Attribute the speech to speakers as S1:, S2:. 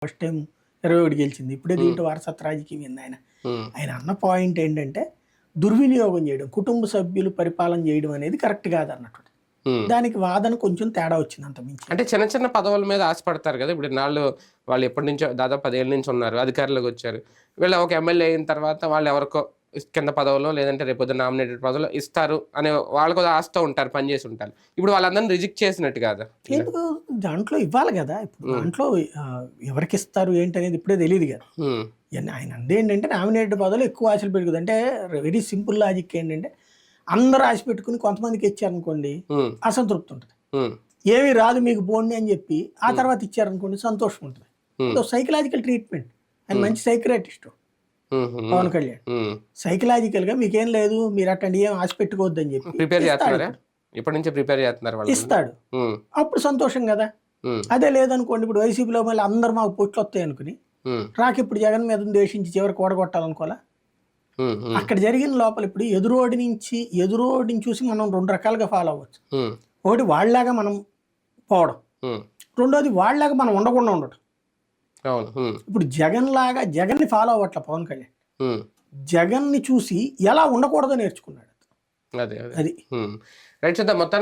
S1: First time 21 గెలిచింది. ఇప్పుడే దీంట్లో వారసత్వ రాజకీయం ఏంది ఆయన. ఆయన అన్న పాయింట్ ఏంటంటే దుర్వినియోగం చేయడం, కుటుంబ సభ్యులు పరిపాలన చేయడం అనేది కరెక్ట్ కాదన్నట్టు. దానికి వాదన కొంచెం తేడా వచ్చింది అంత మించి.
S2: అంటే చిన్న చిన్న పదవుల మీద ఆశపడతారు కదా. ఇప్పుడు వాళ్ళు ఎప్పటి నుంచో దాదాపు 10 ఏళ్ళ నుంచి ఉన్నారు, అధికారులకు వచ్చారు. వీళ్ళు ఒక ఎమ్మెల్యే అయిన తర్వాత వాళ్ళు ఎవరికో కింద పదవులో లేదంటే రేపు నామినేటెడ్ పదవులో ఇస్తారు అనే వాళ్ళకు ఆశతో ఉంటారు, పనిచేసి ఉంటారు. ఇప్పుడు వాళ్ళందరినీ రిజెక్ట్ చేసినట్టు కాదా?
S1: ఎందుకు దాంట్లో ఇవ్వాలి కదా. ఇప్పుడు దాంట్లో ఎవరికి ఇస్తారు ఏంటి అనేది ఇప్పుడే తెలియదు కదా. ఆయన అందేంటంటే నామినేటెడ్ పదవులు ఎక్కువ ఆశలు పెట్టుకుంది. అంటే వెరీ సింపుల్ లాజిక్ ఏంటంటే అందరూ ఆశ పెట్టుకుని కొంతమందికి ఇచ్చారనుకోండి అసంతృప్తి ఉంటుంది, ఏమీ రాదు మీకు పోండి అని చెప్పి ఆ తర్వాత ఇచ్చారనుకోండి సంతోషం ఉంటుంది. Psychological treatment. ఆయన మంచి సైక్రాటిస్ట్ పవన్ కళ్యాణ్. సైకలాజికల్ గా మీకేం లేదు, మీరు అట్టండి ఏం ఆశ పెట్టుకోవద్దు అని చెప్పి
S2: ఇప్పటి నుంచి ప్రిపేర్ చేస్తున్నారు,
S1: ఇస్తాడు. అప్పుడు సంతోషం కదా. అదే లేదనుకోండి, ఇప్పుడు వైసీపీలో మళ్ళీ అందరు మాకు పొట్లు వస్తాయి అనుకుని ఇప్పుడు జగన్ మీద ద్వేషించి చివరికి ఓడగొట్టాలనుకోవాలా. అక్కడ జరిగిన లోపల ఇప్పుడు ఎదురోడిని చూసి మనం 2 రకాలుగా ఫాలో అవ్వచ్చు. ఒకటి వాళ్ళలాగా మనం పోవడం, రెండోది వాళ్ళలాగా మనం ఉండకుండా ఉండటం. ఇప్పుడు జగన్ని ఫాలో అవ్వట్ల పవన్ కళ్యాణ్, జగన్ని చూసి ఎలా ఉండకూడదో నేర్చుకున్నాడు.
S2: అది రైట్. మొత్తానికి